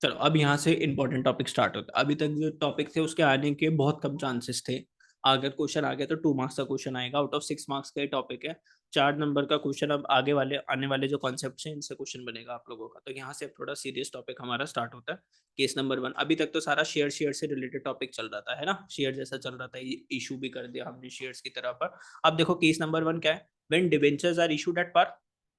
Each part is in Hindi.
चलो अब यहाँ से इंपॉर्टेंट टॉपिक स्टार्ट होता है। अभी तक जो टॉपिक थे उसके आने के बहुत कम चांसेस थे। अगर क्वेश्चन आ गया तो 2 मार्क्स का क्वेश्चन आएगा, आउट ऑफ 6 मार्क्स का टॉपिक है। 4 नंबर का क्वेश्चन अब आगे वाले आने वाले जो कॉन्सेप्ट है इनसे क्वेश्चन बनेगा आप लोगों का। तो यहाँ से थोड़ा सीरियस टॉपिक हमारा स्टार्ट होता है। Case number 1। अभी तक तो सारा शेयर से रिलेटेड टॉपिक चल रहा था, है ना, शेयर जैसा चल रहा था, इशू भी कर दिया हमने शेयर्स की तरह पर। अब देखो केस नंबर 1 क्या है। When debentures are issued at par,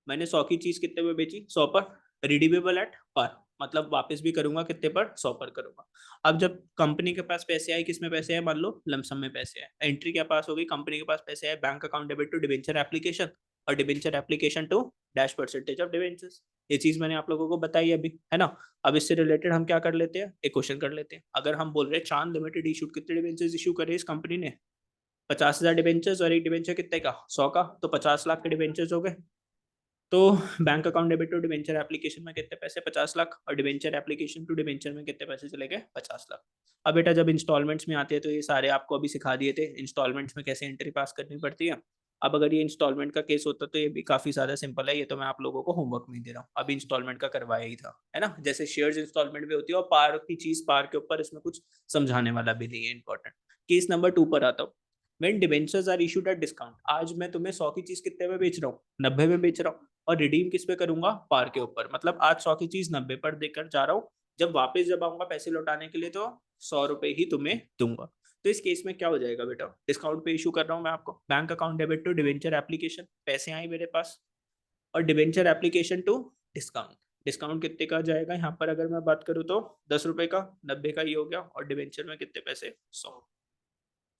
मैंने 100 की चीज कितने में बेची, 100 पर। रिडीमेबल एट पार, मतलब वापस भी करूंगा कितने पर, 100 पर करूंगा। अब जब कंपनी के पास पैसे आए, किस में पैसे आए, मान लो लमसम में पैसे आए, एंट्री क्या पास हो गई, कंपनी के पास पैसे आए, bank account debit to debenture application, और debenture application to dash percentage of debentures. ये चीज मैंने आप लोगों को बताई अभी, है ना। अब इससे रिलेटेड हम क्या कर लेते हैं, एक क्वेश्चन कर लेते हैं। अगर हम बोल रहे हैं चांद लिमिटेड इशूड कितने डिबेंचर्स इशू करे इस कंपनी ने, 50,000 डिबेंचर्स, और एक डिबेंचर कितने का, 100 का, तो 50 लाख के डिबेंचर्स हो गए। तो bank account debit to debenture application में कितने पैसे, 50 लाख, और डिबेंचर एप्लीकेशन टू डिबेंचर में कितने पैसे चले गए, 50 लाख। अब बेटा जब इंस्टॉलमेंट्स में आते हैं तो ये सारे आपको अभी सिखा दिए थे इंस्टॉलमेंट्स में कैसे एंट्री पास करनी पड़ती है। अब अगर ये इंस्टॉलमेंट का केस होता तो ये भी काफी ज्यादा सिंपल है, ये तो मैं आप लोगों को होमवर्क में दे रहा हूँ, अभी इंस्टॉलमेंट का करवाया ही था, है ना। जैसे शेयर्स इंस्टॉलमेंट भी होती है और पार की चीज पार के ऊपर, इसमें कुछ समझाने वाला भी नहीं है इंपॉर्टेंट। केस नंबर 2 पर आता हूँ। When debentures are issued at discount, आज मैं तुम्हें 100 की चीज कितने में बेच रहा हूँ, 90 में बेच रहा हूँ, और रिडीम किस पे करूंगा, पार के ऊपर। मतलब आज 100 की चीज 90 पर देकर जा रहा हूँ, जब वापस जब आऊंगा पैसे लौटाने के लिए तो 100 रुपए ही तुम्हें दूंगा। तो इस केस में क्या हो जाएगा बेटा, डिस्काउंट पे इशू कर रहा हूँ मैं आपको, bank account debit to debenture application, पैसे आए मेरे पास, और debenture application to discount. Discount कितने का जाएगा यहाँ पर, अगर मैं बात करूँ तो 10 रुपए का, 90 का ये हो गया, और डिवेंचर में कितने पैसे, 100।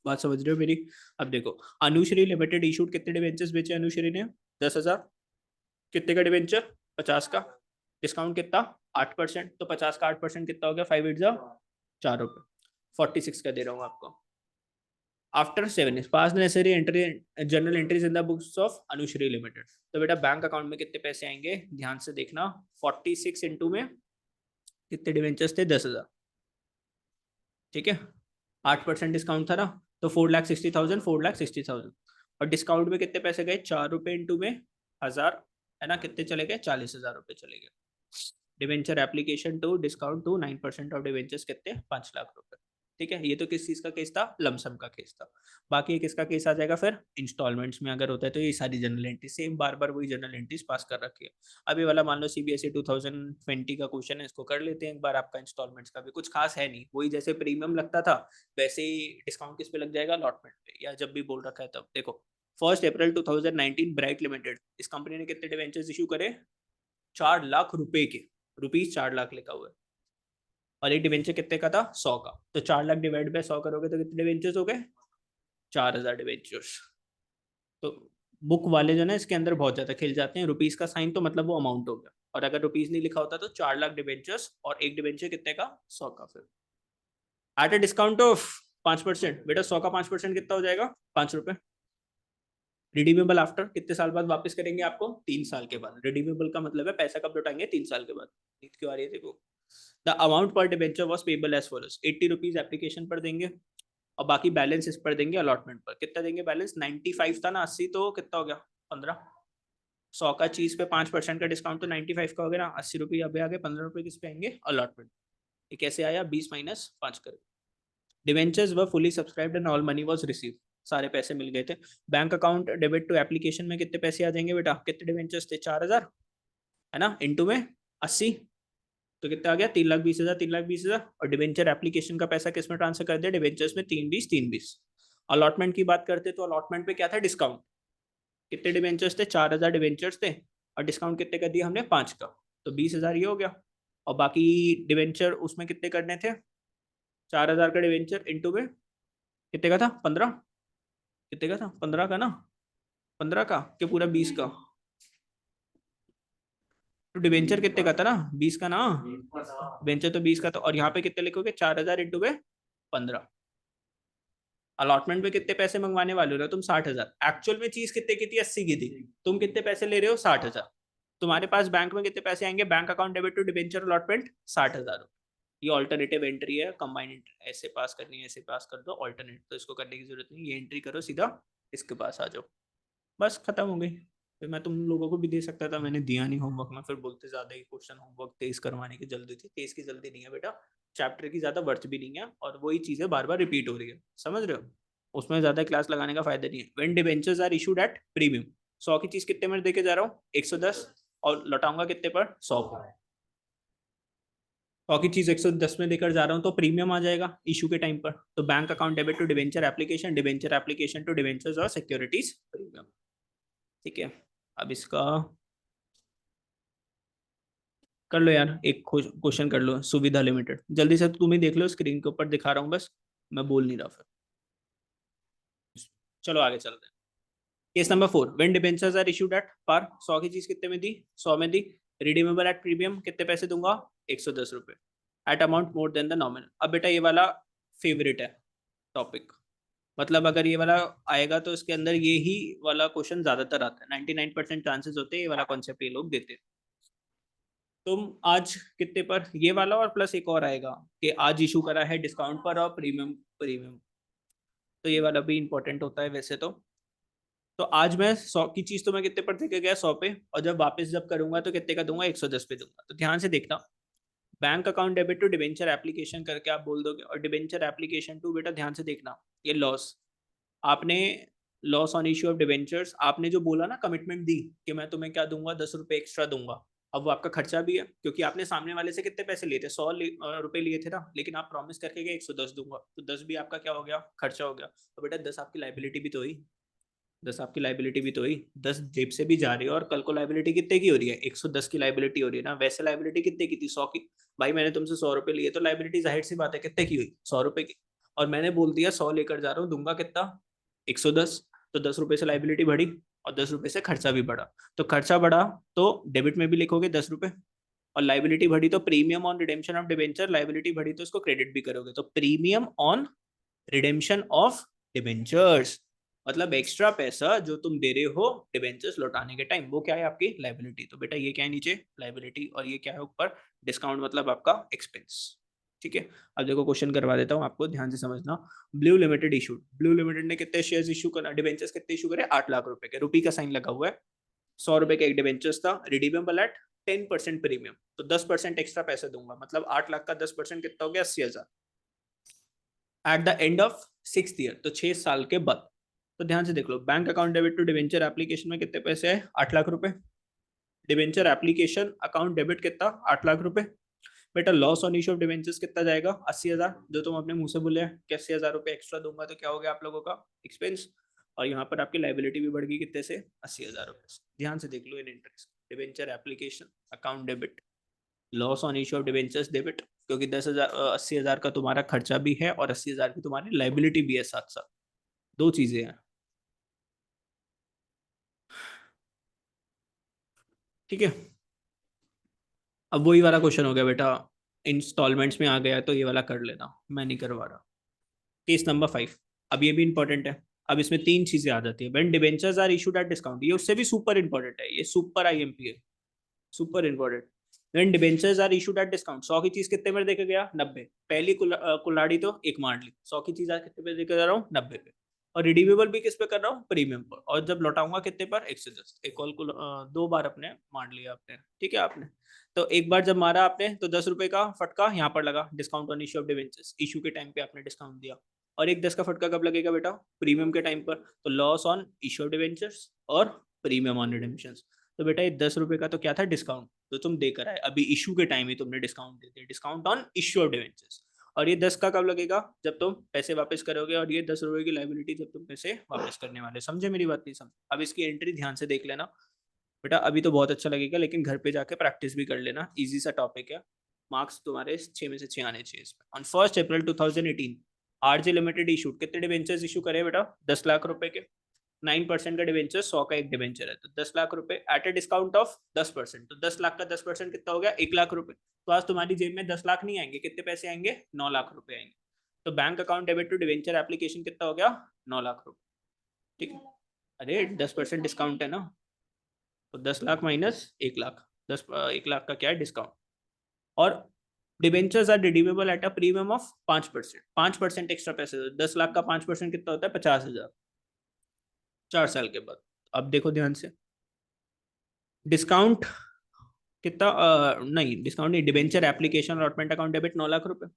बात समझ रहे हो मेरी। अब देखो, अनुश्री लिमिटेड इशूड कितने डिवेंचर्स बेचे अनुश्री ने, 10,000, कितने का डिवेंचर, 50 का, डिस्काउंट कितना, 8%, तो 50 का 8% कितना हो गया, 5 8 जा 4 रुपए, 46 का दे रहा हूँ आपको। After 7 is pass necessary entry, general entries in the books of Anushree limited. तो बेटा बैंक अकाउंट में कितने पैसे आएंगे, ध्यान से देखना, 46 इंटू में कितने डिवेंचर्स थे, 10,000, ठीक है, 8% डिस्काउंट था ना, तो 4,60,000, 4,60,000, और डिस्काउंट में कितने पैसे गए, 4 रुपए इंटू में 1000, है ना, कितने चले गए, 40,000 रुपए चले गए। Debenture application to discount to 9% of debentures कितने, 5 लाख रुपए। ठीक है, ये तो किस चीज का केस था, लमसम का केस था। बाकी ये किसका केस आ जाएगा फिर, इंस्टॉलमेंट्स में अगर होता है तो ये सारी जनरल एंट्री सेम बार बार वही जनरल एंट्रीज पास कर रखी है। अभी वाला मान लो सीबीएसई 2020 का क्वेश्चन है, इसको कर लेते हैं एक बार। आपका इंस्टॉलमेंट्स का भी कुछ खास है नहीं, वही जैसे प्रीमियम लगता था वैसे ही डिस्काउंट किस पे लग जाएगा, अलॉटमेंट पे, या जब भी बोल रखा है तब। देखो 1 अप्रैल 2019 ब्राइट लिमिटेड, इस कंपनी ने कितने डिवेंचर्स इशू करे, 4 लाख रुपए के, रुपीज 4 लाख लिखा हुआ है, और एक डिवेंचर कितने का था, 100 का, तो 4 लाख डिवाइड बाय 100 करोगे तो कितने डिवेंचर्स हो गए, 4,000 डिवेंचर्स। तो बुक वाले जो ना इसके अंदर बहुत ज्यादा खिल जाते हैं, रुपीज का साइन तो मतलब वो अमाउंट हो गया, और अगर रुपीज नहीं लिखा होता तो 4 लाख डिवेंचर्स, और एक डिवेंचर कितने का, 100 का। फिर एट अ डिस्काउंट ऑफ 5%, बेटा 100 का 5% कितना हो जाएगा, 5 रुपए। रिडीमेबल आफ्टर, कितने साल बाद वापस करेंगे आपको, 3 साल के बाद। रिडीमेबल का मतलब है पैसा कब लौटाएंगे, 3 साल के बाद। नीट क्यों आ रही है देखो। The amount per debenture was payable as follows, 80 rupees application पर देंगे, और बाकी बैलेंस इस पर देंगे अलॉटमेंट पर। कितना देंगे बैलेंस, 95 था ना, 80 तो कितना हो गया, 15। 100 का चीज पे 5% का डिस्काउंट तो 95 का हो गया ना, 80 रुपये अभी आगे, 15 रुपये किस पे आएंगे, अलॉटमेंट। ये कैसे आया, 20 - 5 कर। Debentures were fully subscribed and all money was receive, सारे पैसे मिल गए थे। Bank account debit to application में कितने पैसे आ जाएंगे बेटा, कितने डिवेंचर्स थे, 4,000, है ना, इंटू में 80, तो कितना आ गया, 3,20,000, 3,20,000, और डिवेंचर एप्लीकेशन का पैसा किस में ट्रांसफर कर दिया, डिवेंचर्स में, 3 20 3 20। अलॉटमेंट की बात करते तो अलॉटमेंट पे क्या था, डिस्काउंट, कितने डिवेंचर्स थे, 4,000 डिवेंचर्स थे, और डिस्काउंट कितने कर दिया हमने, 5 का, तो 20,000 ये हो गया। और बाकी डिवेंचर उसमें कितने करने थे, 4,000 का डिवेंचर इंटू में कितने का था, 15, कितने का था, 15 का ना, 15 का कि पूरा 20 का, तो डिवेंचर कितने का था ना, 20 का ना, डिवेंचर तो 20 का था, और यहाँ पे कितने लिखोगे, 4,000 इंटू में 15। अलॉटमेंट में कितने पैसे मंगवाने वाले हो ना तुम, 60,000। एक्चुअल में चीज कितने की थी, 80 की थी, तुम कितने पैसे ले रहे हो, 60,000। तुम्हारे पास बैंक में कितने पैसे आएंगे, bank account debit to debenture allotment, 60,000। ये ऑल्टरनेटिव एंट्री है, कंबाइन ऐसे पास करनी है, ऐसे पास कर दो, ऑल्टरनेट तो इसको करने की जरूरत नहीं, ये एंट्री करो सीधा इसके पास आ जाओ, बस खत्म हो गई। फिर मैं तुम लोगों को भी दे सकता था, मैंने दिया नहीं होमवर्क में, फिर बोलते ज्यादा ही क्वेश्चन होमवर्क तेज करवाने की जल्दी थी। तेज की जल्दी नहीं है बेटा, चैप्टर की ज्यादा वर्थ भी नहीं है, और वही चीजें बार बार रिपीट हो रही है, समझ रहे हो? उसमें ज्यादा क्लास लगाने का फायदा नहीं है। When debentures are issued at premium, 100 की चीज कितने में देके जा रहा हूँ? 110, और लौटाऊंगा कितने पर? 100 पर। 100 की चीज 110 में देकर जा रहा हूँ तो प्रीमियम आ जाएगा इशू के टाइम पर। तो bank account debit to debenture application, debenture application to debentures और सिक्योरिटीज प्रीमियम। ठीक है, अब इसका कर लो यार, एक क्वेश्चन कर लो, सुविधा लिमिटेड, जल्दी से तुम ही देख लो, स्क्रीन के ऊपर दिखा रहा हूँ बस, मैं बोल नहीं रहा फिर। चलो आगे चलते हैं। Case number 4, when debentures are issued at par, 100 की चीज कितने में दी? 100 में दी। रिडीमेबल एट प्रीमियम, कितने पैसे दूंगा? 110 रुपए। At amount more than the nominal. अब बेटा ये वाला फेवरेट है टॉपिक, मतलब अगर ये वाला आएगा तो इसके अंदर ये ही वाला क्वेश्चन ज्यादातर आता है, 99% चांसेस होते हैं ये वाला कॉन्सेप्ट ये लोग देते हैं। तुम आज कितने पर, ये वाला और प्लस एक और आएगा कि आज इशू करा है डिस्काउंट पर और प्रीमियम प्रीमियम, तो ये वाला भी इंपॉर्टेंट होता है वैसे तो आज मैं 100 की चीज तो मैं कितने पर देके गया? 100 पे, और जब वापस जब करूंगा तो कितने का दूंगा? 110 पे दूंगा। तो ध्यान से देखना, bank account debit to debenture application करके आप बोल दोगे, और डिबेंचर एप्लीकेशन टू, बेटा ध्यान से देखना, ये लॉस आपने, loss on issue of debentures, आपने जो बोला ना कमिटमेंट दी कि मैं तुम्हें क्या दूंगा? 10 रुपए एक्स्ट्रा दूंगा। अब वो आपका खर्चा भी है, क्योंकि आपने सामने वाले से कितने पैसे लिए थे? 100 रुपए लिए थे ना, लेकिन आप प्रॉमिस करके गए 110 दूंगा, तो 10 भी आपका क्या हो गया? खर्चा हो गया। तो बेटा 10 आपकी लाइबिलिटी भी तो हुई, 10 आपकी लाइबिलिटी भी तो हुई, 10 जेब से भी जा रही है, और कल को लाइबिलिटी कितने की हो रही है? 110 की लाइबिलिटी हो रही है ना। वैसे लाइबिलिटी कितने की थी? 100 की। भाई मैंने तुमसे 100 रुपए लिए, तो लाइबिलिटी जाहिर सी बात है कितने की हुई? 100 रुपए की। और मैंने बोल दिया 100 लेकर जा रहा हूँ, दूंगा कितना? 110। तो 10 रुपए से लाइबिलिटी बढ़ी, और 10 रुपए से खर्चा भी बढ़ा। तो खर्चा बढ़ा तो डेबिट में भी लिखोगे 10 रुपए, और लाइबिलिटी बढ़ी तो premium on redemption of debenture, liability बढ़ी तो उसको क्रेडिट भी करोगे, तो premium on redemption of debentures, मतलब एक्स्ट्रा पैसा जो तुम दे रहे हो डिबेंचर्स लौटाने के टाइम, वो क्या है? आपकी लाइबिलिटी। तो बेटा ये क्या है? नीचे लाइबिलिटी, और ये क्या है ऊपर? डिस्काउंट, मतलब आपका एक्सपेंस। ठीक है, अब देखो क्वेश्चन करवा देता हूँ आपको, ध्यान से समझना। Blue limited issued, blue limited ने कितने शेयर्स इशू करा? डिबेंचर्स कितने इशू करे? 8 लाख रुपए के, रुपी का साइन लगा हुआ है। 100 रुपए का एक डिबेंचर्स था, रिडीमेबल एट 10% प्रीमियम, तो 10% एक्स्ट्रा पैसे दूंगा, मतलब 8 लाख का 10% कितना हो गया? 80,000। At the end of 6th year, तो 6 साल के बाद। तो ध्यान से देख लो, bank account debit to debenture application में कितने पैसे है? 8 लाख रुपए। डिवेंचर एप्लीकेशन अकाउंट डेबिट कितना? 8 लाख रुपए। बेटा loss on issue of debentures कितना जाएगा? 80,000, जो तुम अपने मुंह से बोले कि 80,000 रुपए एक्स्ट्रा दूंगा, तो क्या हो गया आप लोगों का? एक्सपेंस। और यहाँ पर आपकी लाइबिलिटी भी बढ़ गई कितने से? 80,000 रुपए। ध्यान से देख लो इन interest, debenture application account debit, loss on issue of debentures debit, क्योंकि 10,000 80,000 का तुम्हारा खर्चा भी है, और 80,000 की तुम्हारी लाइबिलिटी भी है साथ साथ, दो चीजें हैं। ठीक है, अब वही वाला क्वेश्चन हो गया बेटा, इंस्टॉलमेंट्स में आ गया तो ये वाला कर लेना, मैं नहीं करवा रहा। केस नंबर 5, अब ये भी इंपॉर्टेंट है। अब इसमें तीन चीजें आ जाती है। When debentures are issued at discount, ये उससे भी सुपर इंपॉर्टेंट है, ये सुपर आईएमपी है, super important. When debentures are issued at discount, 100 की चीज कितने में देके गया? 90। पहली कुल्हाड़ी तो एक मार ली, 100 की चीज आज कितने पे देके जा रहा हूँ? 90 पे। और रिडीमेबल भी किस पे कर रहा हूँ? प्रीमियम पर। और जब लौटाऊंगा कितने पर? 110। एक कॉल को 2 बार अपने मार लिया आपने, ठीक है आपने। तो एक बार जब मारा आपने तो 10 रुपए का फटका यहाँ पर लगा, discount on issue of debentures, issue के टाइम पे आपने डिस्काउंट दिया। और एक 10 का फटका कब लगेगा बेटा? प्रीमियम के टाइम पर। तो loss on issue of debentures और प्रीमियम ऑन रिडेम्पशन। तो बेटा ये 10 रुपए का तो क्या था? डिस्काउंट, तो तुम देकर आए अभी इशू के टाइम ही तुमने डिस्काउंट दे दिया, discount on issue of debentures. और ये 10 का कब लगेगा? जब तुम पैसे वापस करोगे, और ये 10 रुपए की लाइबिलिटी जब तुम पैसे वापस करने वाले। समझे मेरी बात? नहीं समझे? अब इसकी एंट्री ध्यान से देख लेना बेटा, अभी तो बहुत अच्छा लगेगा, लेकिन घर पे जाके प्रैक्टिस भी कर लेना, इजी सा टॉपिक है। मार्क्स तुम्हारे 6 में से 6 आने चाहिए इसमें। On 1 April 2018 RJ limited issued, कितने डिवेंचर्स इशू करे बेटा? 10 लाख रुपए के। 9% का डिवेंचर, 100 का एक डिवेंचर है, तो 10 लाख रुपए एट ए डिस्काउंट ऑफ 10%, तो 10 लाख का 10% कितना हो गया? 1 लाख रुपए। तो आज तुम्हारी जेब में 10 लाख नहीं आएंगे, कितने पैसे आएंगे? 9 लाख रुपए आएंगे। तो bank account debit to debenture application कितना हो गया? 9 लाख रुपए। ठीक है, अरे 10% डिस्काउंट है ना, तो 10 लाख माइनस 1 लाख, 1 लाख का क्या है? डिस्काउंट। और debentures are redeemable at a premium of 5%, 5% extra पैसे, 10 लाख का 5% कितना होता है? 50,000, 4 साल के बाद। अब देखो ध्यान से, डिस्काउंट कितना नहीं डिस्काउंट नहीं, debenture application allotment account debit 9 lakh रुपए।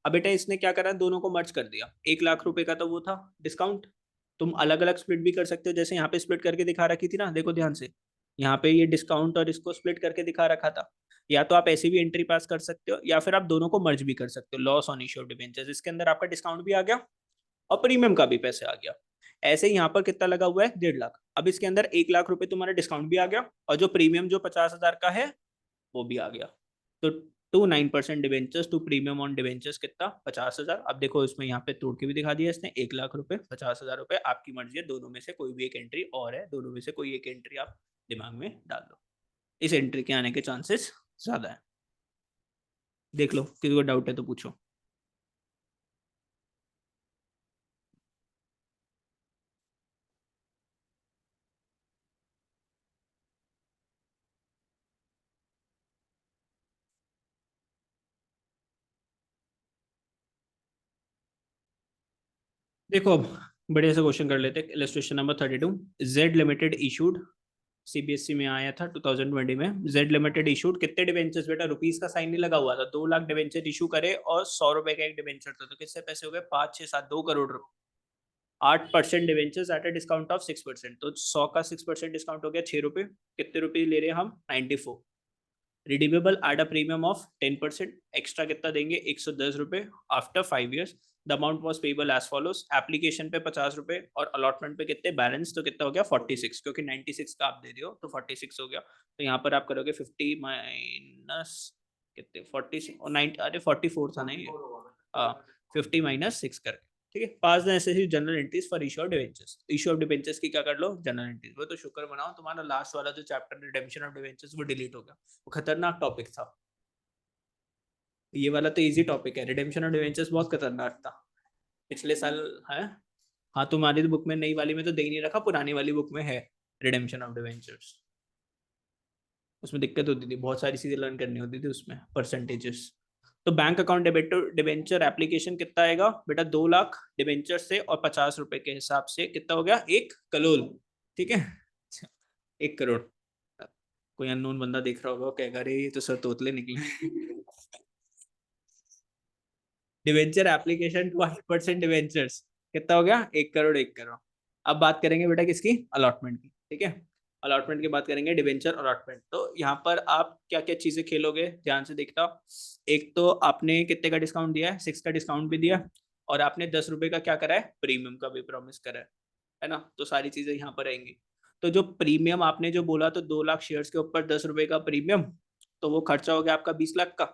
अब बेटा इसने क्या करा, दोनों को मर्ज कर दिया। 1 लाख रुपए का तो वो था डिस्काउंट, तुम अलग अलग स्प्लिट भी कर सकते हो, जैसे यहाँ पे स्प्लिट करके दिखा रखी थी ना, देखो ध्यान से, यहाँ पे ये डिस्काउंट और इसको स्प्लिट करके दिखा रखा था। या तो आप ऐसे भी एंट्री पास कर सकते हो, या फिर आप दोनों को मर्ज भी कर सकते हो। Loss on issue of debentures, इसके अंदर आपका डिस्काउंट भी आ गया और प्रीमियम का भी पैसे आ गया। ऐसे ही यहाँ पर कितना लगा हुआ है, 1.5 लाख। अब इसके अंदर 1 लाख रुपए तुम्हारा डिस्काउंट भी आ गया, और जो प्रीमियम जो 50,000 का है वो भी आ गया। तो 2 9% debentures to premium on debentures कितना, 50,000। अब देखो इसमें यहाँ पे तोड़ के भी दिखा दिया इसने, 1 लाख रुपए 50,000 रुपए, आपकी मर्जी है, दोनों में से कोई भी एक एंट्री और है, दोनों में से कोई एक एंट्री आप दिमाग में डाल दो। इस एंट्री के आने के चांसेस ज्यादा है। देख लो, किसी को डाउट है तो पूछो। देखो अब बढ़िया से क्वेश्चन कर लेते हैं। Illustration number 32, Z limited issued, CBSE में आया था 2020 में। जेड लिमिटेड इशूड कितने डिवेंचर्स, बेटा रुपीस का साइन नहीं लगा हुआ था, 2 लाख डिवेंचर इशू करे और 100 रुपए का एक डिवेंचर था, तो कितने पैसे हो गए, 5 6 7, 2 करोड़ रुपए। 8% debentures at a discount of 6%, तो 100 का 6% डिस्काउंट हो गया 6 रुपए। कितने रुपए ले रहे हैं हम, 94। Redeemable at a premium of 10%, extra कितना देंगे, 110 रुपए after 5 years. The amount was payable as follows, application पे 50 रुपए और अलॉटमेंट पे कितने, बैलेंस तो कितना हो गया 46, क्योंकि 96 का आप दे रहे हो तो 46 हो गया। तो यहाँ पर आप करोगे 50 माइनस कितने, 40 और 90, अरे 44 था नहीं, 50 - 6 करके। ठीक है, pass the necessary journal entries for issue of debentures. Issue of debentures की क्या कर लो, जनरल एंट्रीज। वो तो शुक्र मनाओ तुम्हारा लास्ट वाला जो चैप्टर रिडेम्पशन ऑफ डिवेंचर्स वो डिलीट हो गया, वो खतरनाक टॉपिक था। ये वाला तो इजी टॉपिक है, रिडेम्पशन ऑफ डिवेंचर्स बहुत खतरनाक था पिछले साल। है, हाँ तुम्हारी बुक में, नई वाली में तो दे ही नहीं रखा, पुरानी वाली बुक में है रिडेम्पशन ऑफ डिवेंचर्स। उसमें दिक्कत होती थी, बहुत सारी चीजें लर्न करनी होती थी उसमें, परसेंटेजेस। तो bank account debit debenture application कितना आएगा बेटा, 2 लाख डिबेंचर से और 50 रुपए के हिसाब से कितना हो गया, 1 करोड़। ठीक है, 1 करोड़। कोई अननोन बंदा देख रहा होगा, कहेगा अरे ये तो सर तोतले निकले। डिवेंचर एप्लीकेशन टू 8% डिवेंचर्स कितना हो गया, 1 करोड़ 1 करोड़। अब बात करेंगे बेटा किसकी, अलॉटमेंट की। ठीक है, अलॉटमेंट की बात करेंगे, डिवेंचर अलॉटमेंट। तो यहाँ पर आप क्या क्या चीजें खेलोगे, ध्यान से देखता। एक तो आपने कितने का डिस्काउंट दिया है, 6 का डिस्काउंट भी दिया, और आपने 10 रुपए का क्या करा है, प्रीमियम का भी प्रॉमिस करा है ना, तो सारी चीजें यहाँ पर आएंगी। तो जो प्रीमियम आपने जो बोला, तो 2 लाख शेयर्स के ऊपर 10 रुपए का प्रीमियम, तो वो खर्चा हो गया आपका 20 लाख का।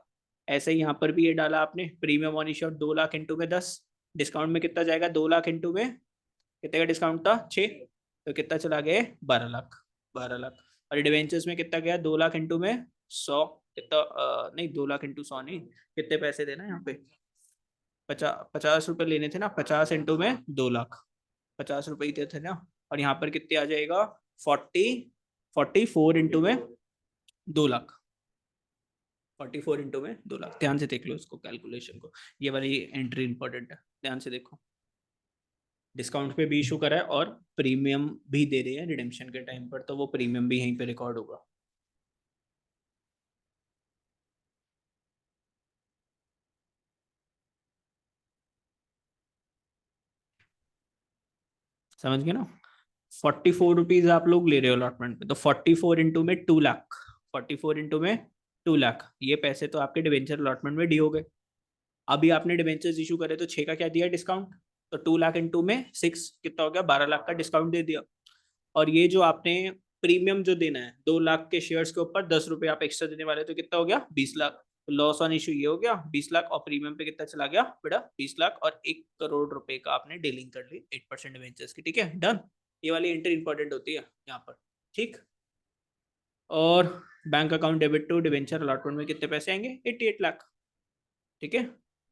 ऐसे ही यहाँ पर भी ये डाला आपने, premium on issue 2 lakh into में 10, डिस्काउंट में कितना जाएगा, 2 लाख इंटू में कितने का डिस्काउंट था, 6, तो कितना चला गया, 12 लाख। 12 लाख। और डिवेंचर्स में कितना गया, 2 लाख इंटू में 100, कितना नहीं 2 लाख इंटू 100 नहीं, कितने पैसे देना यहाँ पे, 50 50 रुपए लेने थे ना, 50 इंटू में 2 लाख, 50 रुपए ही थे ना। और यहाँ पर कितने आ जाएगा, 44 इंटू में 2 लाख, 44 इंटू में 2 लाख। ध्यान से देख लो इसको, कैलकुलेशन को, ये वाली एंट्री इंपॉर्टेंट है, ध्यान से देखो। डिस्काउंट पे भी इशू करा है और प्रीमियम भी दे रहे हैं रिडेम्पशन के टाइम पर, तो वो प्रीमियम भी यहीं पे रिकॉर्ड होगा। समझ गए ना, 44 रुपीज आप लोग ले रहे हो अलॉटमेंट पे, तो 44 इंटू में 2 लाख, 44 इंटू में 2 लाख, ये पैसे तो आपके डिवेंचर अलॉटमेंट में डी हो गए। अभी आपने डिवेंचर्स इशू करे तो 6 का क्या दिया डिस्काउंट, तो 2 लाख इंटू में 6 कितना हो गया, 12 लाख का डिस्काउंट दे दिया। और ये जो आपने प्रीमियम जो देना है, 2 लाख के शेयर्स के ऊपर 10 रुपए आप एक्स्ट्रा देने वाले, तो कितना हो गया, 20 लाख। लॉस ऑन इशू ये हो गया 20 लाख, और प्रीमियम पे कितना चला गया बेटा, 20 लाख, और 1 करोड़ रुपए का आपने डीलिंग कर ली 8% डिवेंचर्स की। ठीक है, डन। ये वाली एंट्री इंपॉर्टेंट होती है यहाँ पर। ठीक, और bank account debit to debenture allotment में कितने पैसे आएंगे, 88 लाख। ठीक है,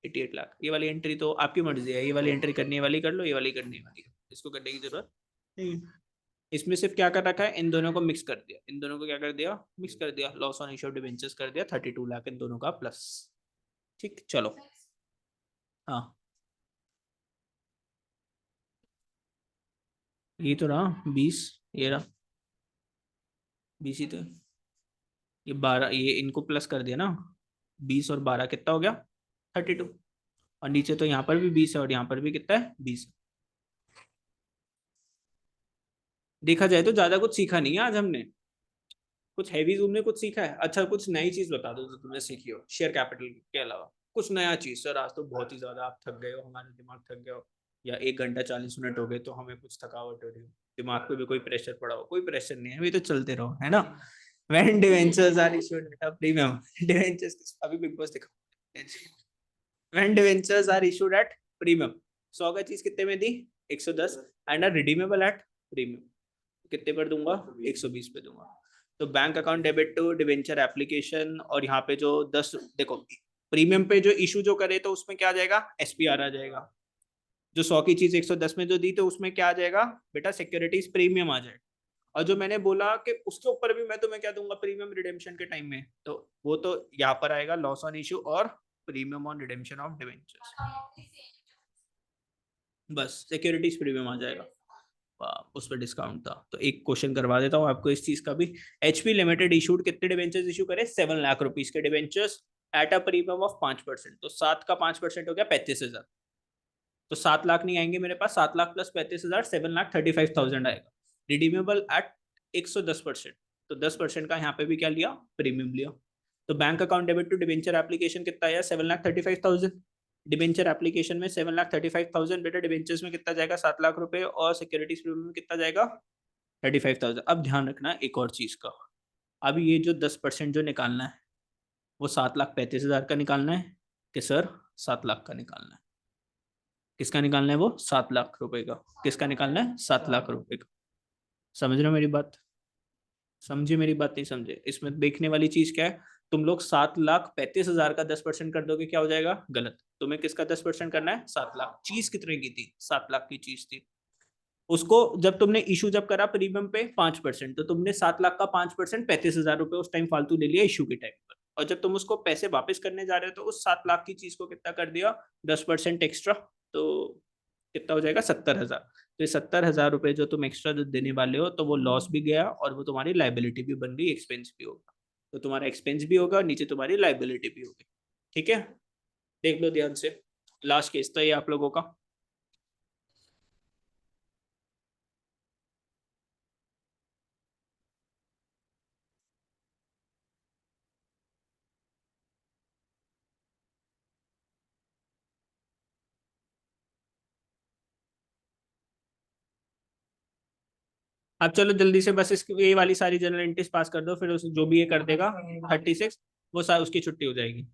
88 लाख। ये वाली एंट्री तो आपकी मर्जी है, ये वाली एंट्री करनी वाली कर लो, ये वाली करनी वाली, इसको करने की जरूरत नहीं। इसमें सिर्फ क्या कर रखा है, इन दोनों को मिक्स कर दिया, इन दोनों को क्या कर दिया, मिक्स कर दिया, loss on issue of debentures कर दिया 32 लाख इन दोनों का प्लस। ठीक, चलो। हाँ, ये तो रहा 20, ये रहा 20 ही तो है। ये 12, ये इनको प्लस कर दिया ना, 20 और 12 कितना हो गया, 32। और नीचे तो यहाँ पर भी 20 है और यहाँ पर भी कितना है, 20। देखा जाए तो ज्यादा कुछ सीखा नहीं है आज हमने। कुछ हैवी तुमने कुछ सीखा है? अच्छा कुछ नई चीज बता दो जो तुमने सीखी हो शेयर कैपिटल के अलावा। कुछ नया चीज। सर आज तो बहुत ही ज्यादा आप थक गए हो, हमारा दिमाग थक गया हो, या 1 घंटा 40 मिनट हो गए तो हमें कुछ थकावट हो रही हो, दिमाग पे भी कोई प्रेशर पड़ा हो। कोई प्रेशर नहीं है, अभी तो चलते रहो, है ना। When debentures are issued at a premium, debentures अभी बिग बॉस देखो, when debentures are issued at premium, 100 का चीज कितने में दी, 110, and are redeemable at premium, कितने पर दूंगा, 120 पे दूंगा। तो bank account debit to debenture application, और यहाँ पे जो 10 देखो, प्रीमियम पे जो इशू जो करे तो उसमें क्या आ जाएगा, एसपीआर आ जाएगा। जो 100 की चीज 110 में जो दी तो उसमें क्या आ जाएगा बेटा, सिक्योरिटीज प्रीमियम आ जाएगा। और जो मैंने बोला कि उसके ऊपर भी मैं तुम्हें क्या दूंगा प्रीमियम रिडेम्पशन के टाइम में, तो वो तो यहाँ पर आएगा लॉस ऑन इशू और premium on redemption of debentures. बस सिक्योरिटीज प्रीमियम आ जाएगा। उस पर डिस्काउंट था। तो एक क्वेश्चन करवा देता हूँ आपको इस चीज का भी। एचपी लिमिटेड इशूड कितने डिवेंचर्स इशू करे, 7 लाख रुपीज के debentures eight a premium of 5%। तो 7 का 5% हो गया 35,000। तो 7 लाख नहीं आएंगे मेरे पास, 7 लाख प्लस 35,000, 7,35,000 आएगा। Redeemable eight 110%। तो 10% का यहाँ पे भी क्या लिया, प्रीमियम लिया। तो bank account debit to debenture application कितना आया, 7,35,000। डिवेंचर एप्लीकेशन में 7,35,000, बेटा डिवेंचर्स में कितना जाएगा, 7 लाख रुपए, और सिक्योरिटीज प्रीमियम में कितना जाएगा, 35,000। अब ध्यान रखना एक और चीज का, अब ये जो 10% जो निकालना है वो 7,35,000 का निकालना है कि सर 7 लाख का निकालना है। किसका निकालना है, वो 7 लाख रुपए का। किसका निकालना है, 7 लाख रुपए का। समझ रहे हो मेरी बात, समझे मेरी बात, नहीं समझे? इसमें देखने वाली चीज क्या है, तुम लोग 7,35,000 का 10% कर दोगे क्या हो जाएगा, गलत। तुम्हें किसका 10% करना है, 7 लाख। चीज कितने की थी, 7 लाख की चीज थी। उसको जब तुमने इशू जब करा प्रीमियम पे 5%, तो तुमने 7 लाख का 5% 35,000 रुपए उस टाइम फालतू ले लिया इशू के टाइम पर। और जब तुम उसको पैसे वापस करने जा रहे हो तो उस 7 लाख की चीज को कितना कर दिया, 10% एक्स्ट्रा। तो कितना हो जाएगा, 70,000। तो ये 70,000 रुपए जो तुम एक्स्ट्रा जो देने वाले हो, तो वो लॉस भी गया और वो तुम्हारी लाइबिलिटी भी बन गई, एक्सपेंस भी होगा। तो तुम्हारा एक्सपेंस भी होगा, नीचे तुम्हारी लाइबिलिटी भी होगी। ठीक है, देख लो ध्यान से। लास्ट केस था ये आप लोगों का। अब चलो जल्दी से बस इसकी ये वाली सारी जनरल एंट्रीज पास कर दो, फिर उस जो भी ये कर देगा 36, वो उसकी छुट्टी हो जाएगी।